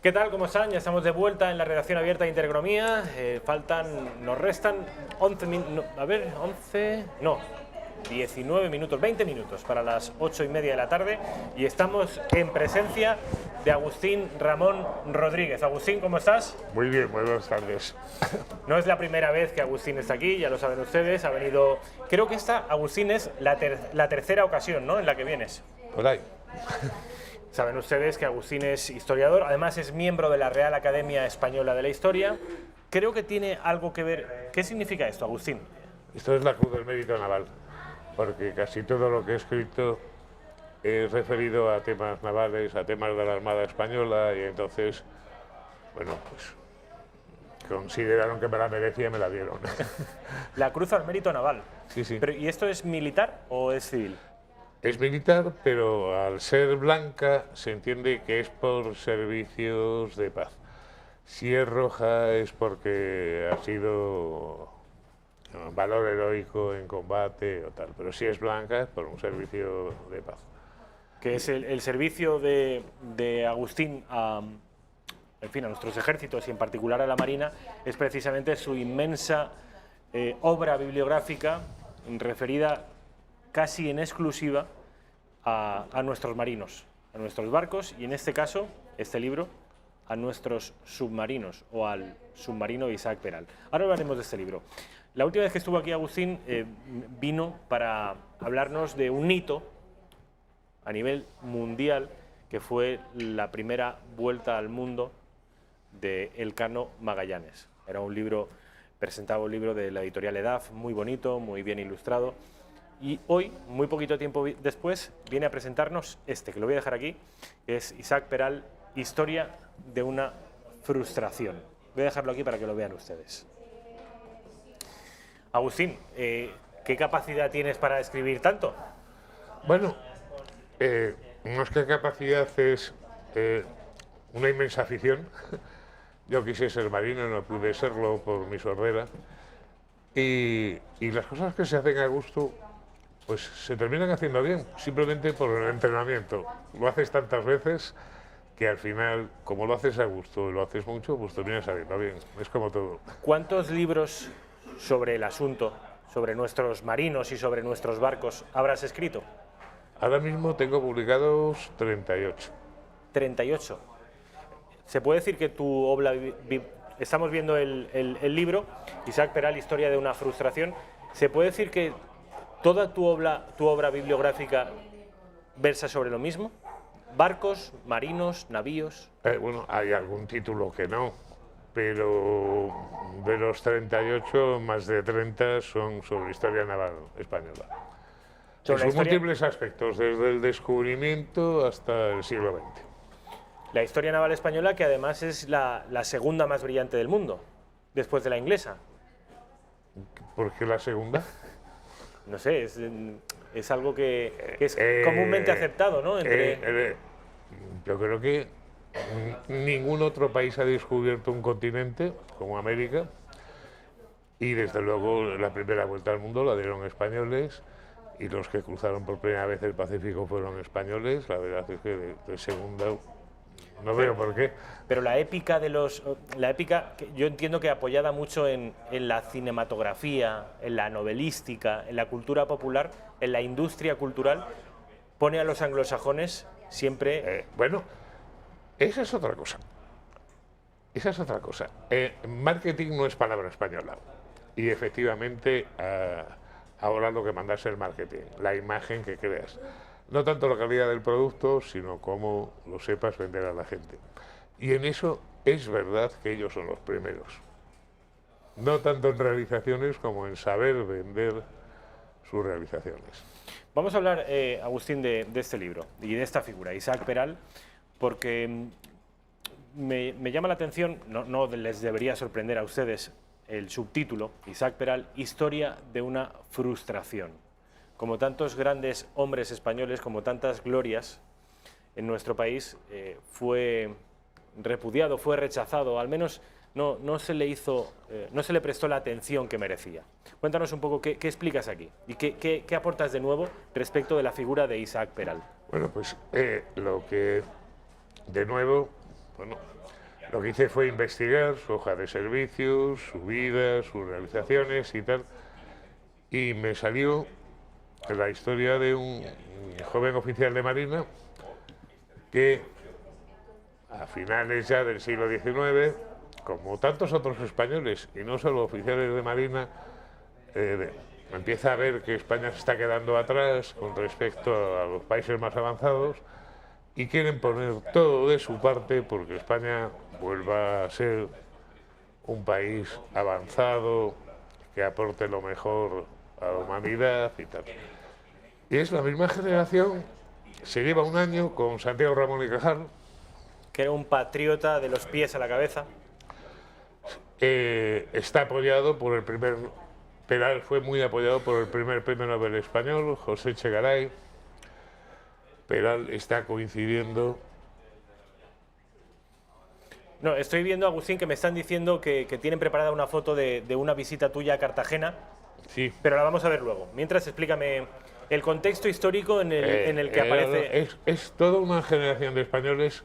¿Qué tal? ¿Cómo están? Ya estamos de vuelta en la redacción abierta de Intereconomía. Nos restan 11 minutos, a ver, 11, no, 19 minutos, 20 minutos para las 8:30 de la tarde y estamos en presencia de Agustín Ramón Rodríguez. Agustín, ¿cómo estás? Muy bien, buenas tardes. No es la primera vez que Agustín está aquí, ya lo saben ustedes, ha venido, creo que esta, Agustín, es la tercera ocasión, ¿no?, en la que vienes. Por ahí. Saben ustedes que Agustín es historiador, además es miembro de la Real Academia Española de la Historia. Creo que tiene algo que ver. ¿Qué significa esto, Agustín? Esto es la Cruz del Mérito Naval, porque casi todo lo que he escrito es referido a temas navales, a temas de la Armada Española, y entonces, bueno, pues consideraron que me la merecía y me la dieron. La Cruz al Mérito Naval. Sí, sí. Pero, ¿y esto es militar o es civil? Es militar, pero al ser blanca se entiende que es por servicios de paz. Si es roja es porque ha sido valor heroico en combate o tal, pero si es blanca es por un servicio de paz. Que es el servicio de Agustín a nuestros ejércitos y en particular a la Marina, es precisamente su inmensa obra bibliográfica referida casi en exclusiva a nuestros marinos, a nuestros barcos y en este caso, este libro, a nuestros submarinos o al submarino de Isaac Peral. Ahora hablaremos de este libro. La última vez que estuvo aquí Agustín vino para hablarnos de un hito a nivel mundial que fue la primera vuelta al mundo de Elcano Magallanes. Era un libro, presentaba un libro de la editorial EDAF, muy bonito, muy bien ilustrado. Y hoy, muy poquito tiempo después, viene a presentarnos este, que lo voy a dejar aquí, que es Isaac Peral, Historia de una frustración. Voy a dejarlo aquí para que lo vean ustedes. Agustín, ¿qué capacidad tienes para escribir tanto? Bueno, no es que capacidad es una inmensa afición. Yo quise ser marino, no pude serlo por mi sordera. Y las cosas que se hacen a gusto, pues se terminan haciendo bien, simplemente por el entrenamiento. Lo haces tantas veces que al final, como lo haces a gusto y lo haces mucho, pues terminas saliendo bien. Es como todo. ¿Cuántos libros sobre el asunto, sobre nuestros marinos y sobre nuestros barcos, habrás escrito? Ahora mismo tengo publicados 38. 38. Se puede decir que tu obra... Estamos viendo el libro, Isaac Peral, Historia de una frustración. ¿Se puede decir que toda tu obra bibliográfica versa sobre lo mismo? ¿Barcos, marinos, navíos? Bueno, hay algún título que no, pero de los 38, más de 30 son sobre historia naval española. En sus múltiples aspectos, desde el descubrimiento hasta el siglo XX. La historia naval española, que además es la segunda más brillante del mundo, después de la inglesa. ¿Por qué la segunda? No sé, es algo que es comúnmente aceptado, ¿no? Yo creo que ningún otro país ha descubierto un continente como América y desde luego la primera vuelta al mundo la dieron españoles y los que cruzaron por primera vez el Pacífico fueron españoles. La verdad es que de segunda no veo por qué. Pero la épica yo entiendo que apoyada mucho en la cinematografía, en la novelística, en la cultura popular, en la industria cultural, pone a los anglosajones siempre... Bueno, esa es otra cosa. Esa es otra cosa. Marketing no es palabra española. Y efectivamente, ahora lo que manda es el marketing, la imagen que creas. No tanto la calidad del producto, sino cómo lo sepas vender a la gente. Y en eso es verdad que ellos son los primeros. No tanto en realizaciones como en saber vender sus realizaciones. Vamos a hablar, Agustín, de este libro y de esta figura, Isaac Peral, porque me llama la atención, no les debería sorprender a ustedes el subtítulo, Isaac Peral, Historia de una frustración. Como tantos grandes hombres españoles, como tantas glorias en nuestro país, fue repudiado, fue rechazado, al menos no se le prestó la atención que merecía. Cuéntanos un poco qué explicas aquí y qué aportas de nuevo respecto de la figura de Isaac Peral. Bueno, pues lo que de nuevo Bueno, lo que hice fue investigar su hoja de servicios, su vida, sus realizaciones y tal, y me salió la historia de un joven oficial de Marina que a finales ya del siglo XIX, como tantos otros españoles, y no solo oficiales de Marina, empieza a ver que España se está quedando atrás con respecto a los países más avanzados y quieren poner todo de su parte porque España vuelva a ser un país avanzado, que aporte lo mejor a la humanidad y tal. Y es la misma generación, se lleva un año con Santiago Ramón y Cajal, que era un patriota de los pies a la cabeza. Está apoyado por el primer... Peral fue muy apoyado por el primer premio Nobel español, José Echegaray. Peral está coincidiendo... No, estoy viendo, Agustín, que me están diciendo que tienen preparada una foto de una visita tuya a Cartagena, Sí. pero la vamos a ver luego. Mientras, explícame el contexto histórico en el que aparece... Es toda una generación de españoles,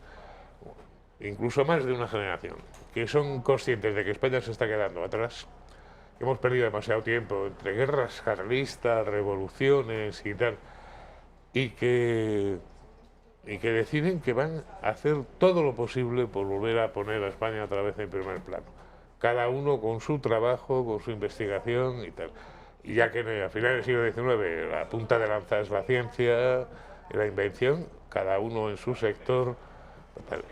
incluso más de una generación, que son conscientes de que España se está quedando atrás, que hemos perdido demasiado tiempo entre guerras carlistas, revoluciones y tal, y que deciden que van a hacer todo lo posible por volver a poner a España otra vez en primer plano. Cada uno con su trabajo, con su investigación y tal. Y ya que a finales del siglo XIX la punta de lanza es la ciencia y la invención, cada uno en su sector.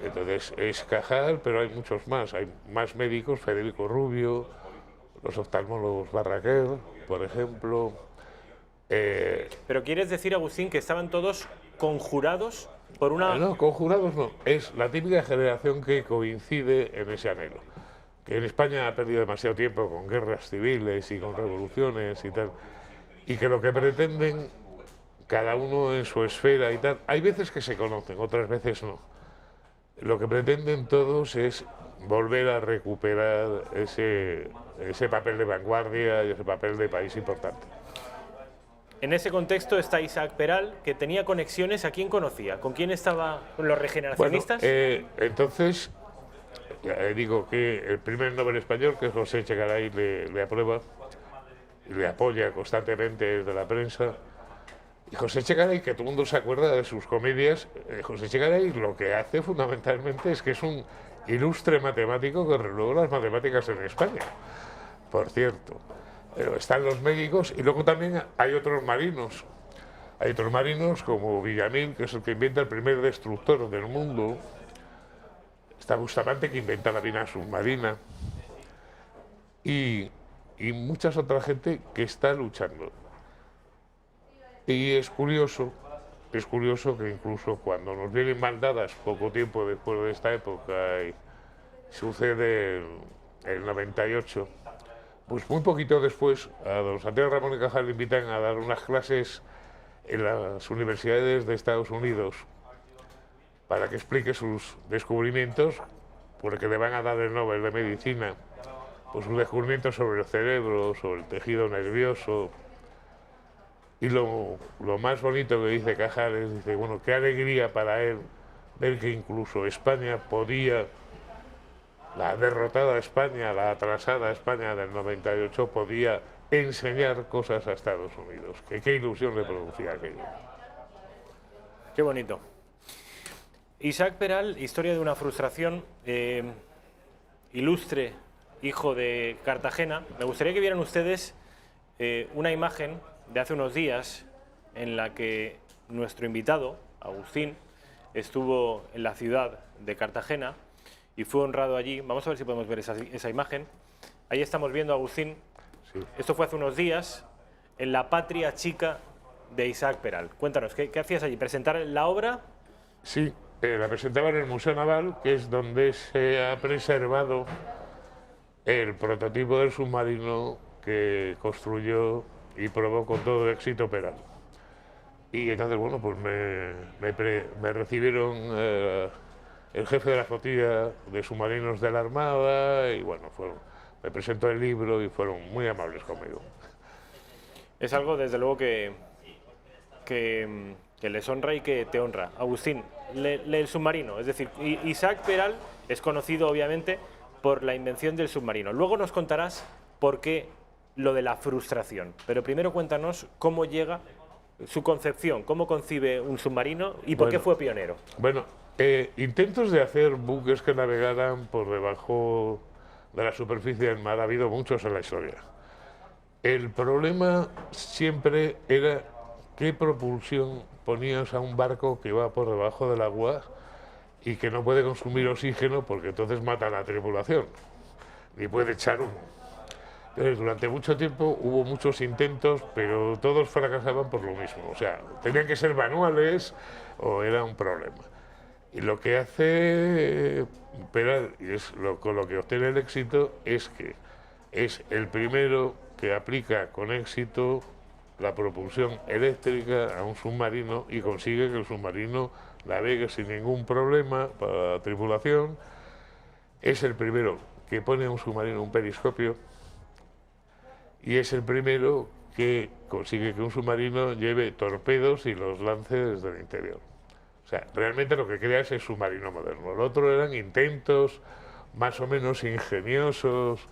Entonces es Cajal, pero hay muchos más. Hay más médicos, Federico Rubio, los oftalmólogos Barraquer, por ejemplo. Pero quieres decir, Agustín, que estaban todos conjurados por una... No, conjurados no. Es la típica generación que coincide en ese anhelo. Que en España ha perdido demasiado tiempo con guerras civiles y con revoluciones y tal. Y que lo que pretenden, cada uno en su esfera y tal, hay veces que se conocen, otras veces no. Lo que pretenden todos es volver a recuperar ese papel de vanguardia y ese papel de país importante. En ese contexto está Isaac Peral, que tenía conexiones. ¿A quién conocía? ¿Con quién estaba? ¿Con los regeneracionistas? Bueno, entonces, digo que el primer Nobel español, que es José Echegaray, le aprueba y le apoya constantemente desde la prensa. Y José Echegaray, que todo el mundo se acuerda de sus comedias, José Echegaray lo que hace fundamentalmente es que es un ilustre matemático que renovó las matemáticas en España, por cierto. Pero están los médicos y luego también hay otros marinos. Hay otros marinos como Villamil, que es el que inventa el primer destructor del mundo. Está Bustamante, que inventa la mina submarina. Y muchas otra gente que está luchando. Y es curioso que incluso cuando nos vienen mandadas poco tiempo después de esta época, y sucede el 98, pues muy poquito después a don Santiago Ramón y Cajal le invitan a dar unas clases en las universidades de Estados Unidos para que explique sus descubrimientos, porque le van a dar el Nobel de Medicina, pues sus descubrimientos sobre el cerebro, sobre el tejido nervioso. Y lo más bonito que dice Cajal es, dice, bueno, qué alegría para él ver que incluso España podía, la derrotada España, la atrasada España del 98, podía enseñar cosas a Estados Unidos. Qué ilusión le producía aquello. Qué bonito. Isaac Peral, historia de una frustración, ilustre hijo de Cartagena. Me gustaría que vieran ustedes una imagen de hace unos días en la que nuestro invitado, Agustín, estuvo en la ciudad de Cartagena y fue honrado allí. Vamos a ver si podemos ver esa imagen. Ahí estamos viendo a Agustín. Sí. Esto fue hace unos días en la patria chica de Isaac Peral. Cuéntanos, ¿qué hacías allí? ¿Presentar la obra? Sí, la presentaba en el Museo Naval, que es donde se ha preservado el prototipo del submarino que construyó y probó con todo éxito Peral. Y entonces, bueno, pues me recibieron el jefe de la flotilla de submarinos de la Armada y bueno, me presentó el libro y fueron muy amables conmigo. Es algo, desde luego, que les honra y que te honra. Agustín, el submarino. Es decir, Isaac Peral es conocido obviamente por la invención del submarino. Luego nos contarás por qué lo de la frustración. Pero primero cuéntanos cómo llega su concepción, cómo concibe un submarino y por qué fue pionero. Bueno, intentos de hacer buques que navegaran por debajo de la superficie del mar ha habido muchos en la historia. El problema siempre era qué propulsión ponías a un barco que va por debajo del agua y que no puede consumir oxígeno porque entonces mata a la tripulación, ni puede echar humo. Entonces, durante mucho tiempo hubo muchos intentos, pero todos fracasaban por lo mismo. O sea, tenían que ser manuales o era un problema. Y lo que hace Peral, y es con lo que obtiene el éxito, es que es el primero que aplica con éxito la propulsión eléctrica a un submarino y consigue que el submarino navegue sin ningún problema para la tripulación. Es el primero que pone a un submarino un periscopio y es el primero que consigue que un submarino lleve torpedos y los lance desde el interior. O sea, realmente lo que crea es el submarino moderno. Lo otro eran intentos más o menos ingeniosos,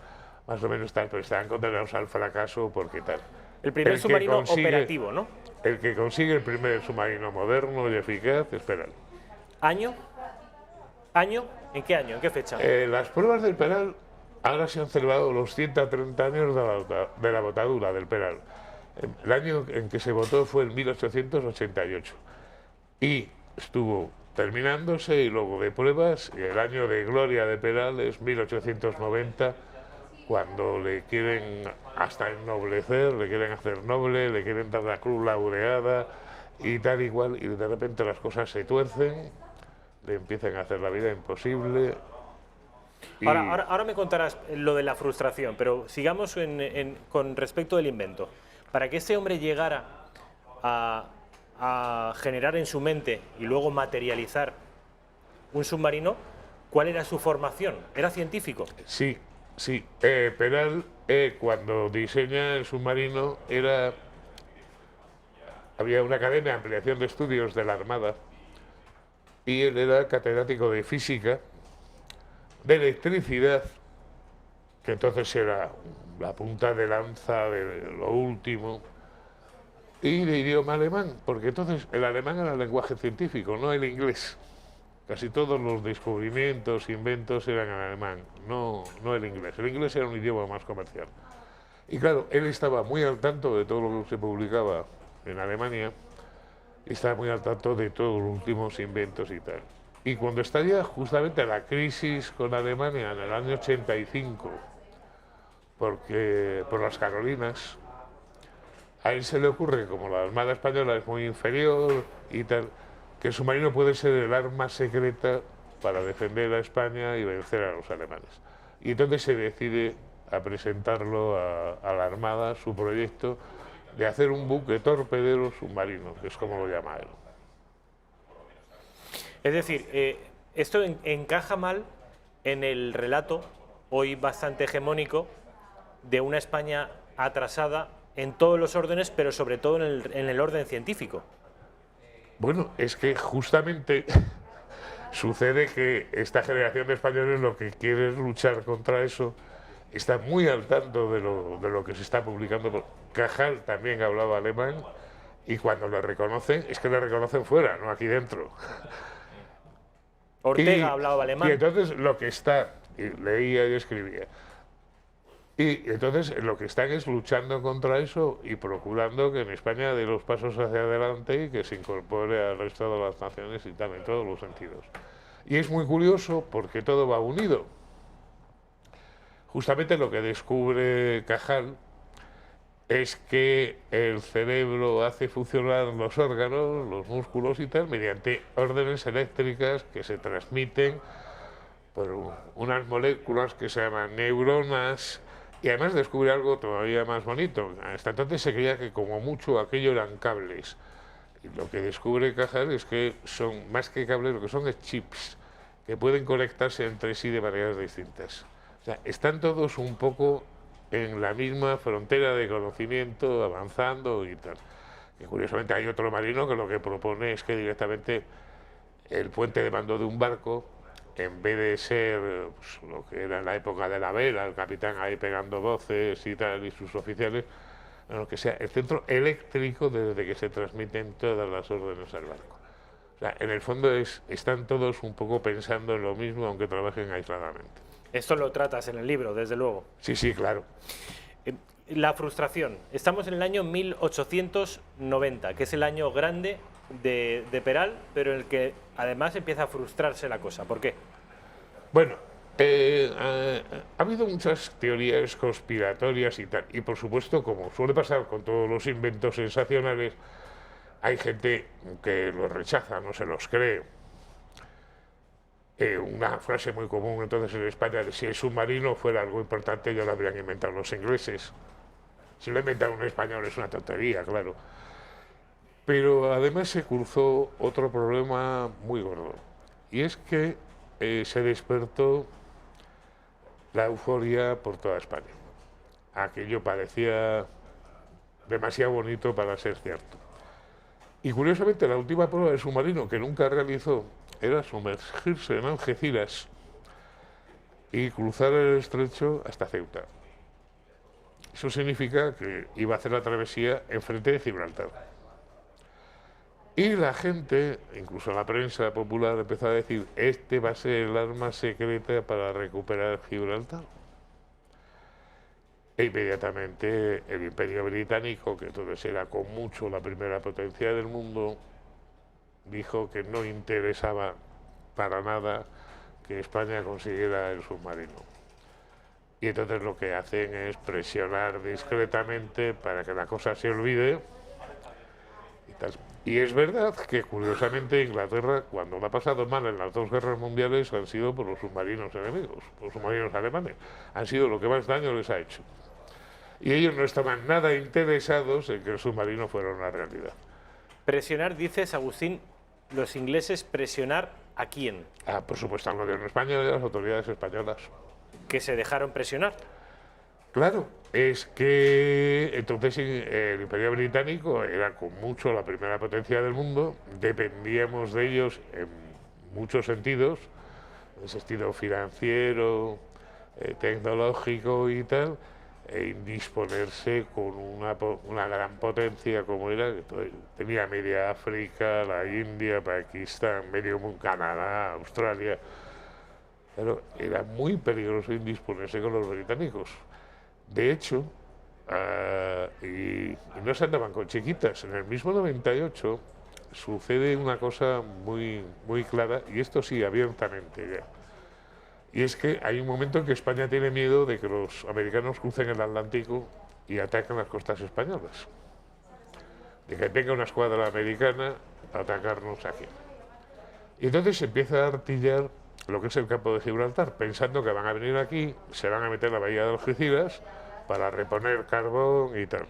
más o menos tal, pero estaban condenados al fracaso porque tal. El primer submarino operativo, ¿no? El que consigue el primer submarino moderno y eficaz es Peral. ¿Año? ¿Año? ¿En qué año? ¿En qué fecha? Las pruebas del Peral ahora se han celebrado los 130 años de la botadura del Peral. El año en que se votó fue en 1888. Y estuvo terminándose y luego de pruebas, y el año de gloria de Peral es 1890, cuando le quieren hasta ennoblecer, le quieren hacer noble, le quieren dar la cruz laureada y tal y cual, y de repente las cosas se tuercen, le empiezan a hacer la vida imposible. Ahora me contarás lo de la frustración, pero sigamos con respecto del invento. Para que ese hombre llegara a generar en su mente y luego materializar un submarino, ¿cuál era su formación? ¿Era científico? Sí, sí. Peral, cuando diseña el submarino, había una academia de ampliación de estudios de la Armada y él era catedrático de física, de electricidad, que entonces era la punta de lanza de lo último, y de idioma alemán, porque entonces el alemán era el lenguaje científico, no el inglés. Casi todos los descubrimientos, inventos eran en alemán, no el inglés. El inglés era un idioma más comercial. Y claro, él estaba muy al tanto de todo lo que se publicaba en Alemania, estaba muy al tanto de todos los últimos inventos y tal. Y cuando estalla justamente la crisis con Alemania en el año 85, por las Carolinas, a él se le ocurre, como la Armada Española es muy inferior y tal, que el submarino puede ser el arma secreta para defender a España y vencer a los alemanes. Y entonces se decide a presentarlo a la Armada, su proyecto de hacer un buque torpedero submarino, que es como lo llama él. Es decir, esto encaja mal en el relato, hoy bastante hegemónico, de una España atrasada en todos los órdenes, pero sobre todo en el orden científico. Bueno, es que justamente sucede que esta generación de españoles lo que quiere es luchar contra eso, está muy al tanto de lo que se está publicando. Cajal también hablaba alemán y cuando le reconocen, es que le reconocen fuera, no aquí dentro. Ortega hablaba alemán. Y entonces lo que está, y leía y escribía, y entonces lo que están es luchando contra eso y procurando que en España dé los pasos hacia adelante y que se incorpore al resto de las naciones y tal, en todos los sentidos. Y es muy curioso porque todo va unido. Justamente lo que descubre Cajal es que el cerebro hace funcionar los órganos, los músculos y tal, mediante órdenes eléctricas que se transmiten por unas moléculas que se llaman neuronas. Y además descubre algo todavía más bonito. Hasta entonces se creía que como mucho aquello eran cables. Y lo que descubre Cajal es que son más que cables, lo que son es chips, que pueden conectarse entre sí de maneras distintas. O sea, están todos un poco en la misma frontera de conocimiento, avanzando y tal. Y curiosamente hay otro marino que lo que propone es que directamente el puente de mando de un barco, en vez de ser pues, lo que era en la época de la vela, el capitán ahí pegando voces y tal, y sus oficiales, lo que sea, el centro eléctrico desde que se transmiten todas las órdenes al barco. O sea, en el fondo están todos un poco pensando en lo mismo, aunque trabajen aisladamente. Esto lo tratas en el libro, desde luego. Sí, sí, claro. La frustración. Estamos en el año 1890, que es el año grande de Peral, pero en el que además empieza a frustrarse la cosa. ¿Por qué? Bueno, ha habido muchas teorías conspiratorias y tal, y por supuesto, como suele pasar con todos los inventos sensacionales, hay gente que los rechaza, no se los cree. Una frase muy común entonces en España de si el submarino fuera algo importante ya lo habrían inventado los ingleses. Si lo ha inventado un español es una tontería, claro. Pero además se cruzó otro problema muy gordo, y es que se despertó la euforia por toda España. Aquello parecía demasiado bonito para ser cierto. Y curiosamente la última prueba del submarino que nunca realizó era sumergirse en Algeciras y cruzar el estrecho hasta Ceuta. Eso significa que iba a hacer la travesía enfrente de Gibraltar. Y la gente, incluso la prensa popular, empezó a decir, este va a ser el arma secreta para recuperar Gibraltar. E inmediatamente el Imperio Británico, que entonces era con mucho la primera potencia del mundo, dijo que no interesaba para nada que España consiguiera el submarino. Y entonces lo que hacen es presionar discretamente para que la cosa se olvide. Y es verdad que, curiosamente, Inglaterra, cuando lo ha pasado mal en las dos guerras mundiales, han sido por los submarinos enemigos, por los submarinos alemanes. Han sido lo que más daño les ha hecho. Y ellos no estaban nada interesados en que el submarino fuera una realidad. Presionar, dices, Agustín, los ingleses, ¿presionar a quién? Por supuesto, al gobierno español y a las autoridades españolas. ¿Que se dejaron presionar? Claro, es que entonces el Imperio Británico era con mucho la primera potencia del mundo, dependíamos de ellos en muchos sentidos, en el sentido financiero, tecnológico y tal, e indisponerse con una gran potencia como era, que tenía media África, la India, Pakistán, medio mundo, Canadá, Australia. Claro, era muy peligroso indisponerse con los británicos. De hecho, y no se andaban con chiquitas, en el mismo 98 sucede una cosa muy, muy clara, y esto sí, abiertamente ya. Y es que hay un momento en que España tiene miedo de que los americanos crucen el Atlántico y ataquen las costas españolas. De que venga una escuadra americana a atacarnos aquí. Y entonces se empieza a artillar lo que es el campo de Gibraltar, pensando que van a venir aquí, se van a meter en la bahía de Algeciras para reponer carbón y tal.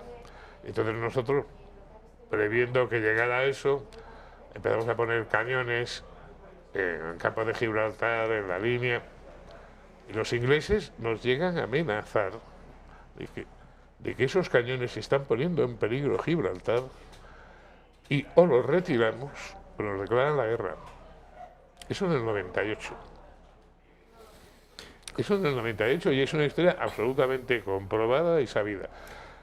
Entonces nosotros, previendo que llegara eso, empezamos a poner cañones en el campo de Gibraltar, en la línea, y los ingleses nos llegan a amenazar de que esos cañones están poniendo en peligro Gibraltar, y o los retiramos o nos declaran la guerra. Eso en el 98. Eso en el 98, y es una historia absolutamente comprobada y sabida.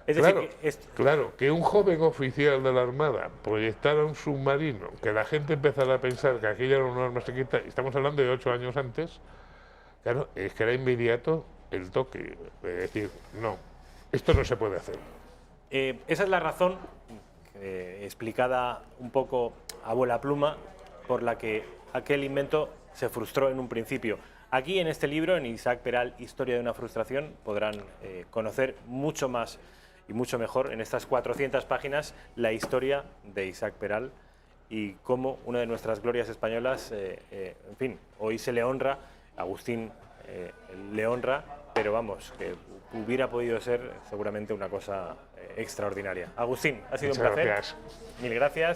Es Claro, decir, claro, que un joven oficial de la Armada proyectara un submarino, que la gente empezara a pensar que aquella era una arma secreta, estamos hablando de 8 años antes, claro, es que era inmediato el toque, de decir, no, esto no se puede hacer. esa es la razón, explicada un poco a vuela pluma, por la que aquel invento se frustró en un principio. Aquí en este libro, en Isaac Peral, Historia de una frustración, podrán conocer mucho más y mucho mejor en estas 400 páginas la historia de Isaac Peral y cómo una de nuestras glorias españolas, en fin, hoy se le honra, Agustín le honra, pero vamos, que hubiera podido ser seguramente una cosa extraordinaria. Agustín, ha sido un placer. Gracias. Mil gracias.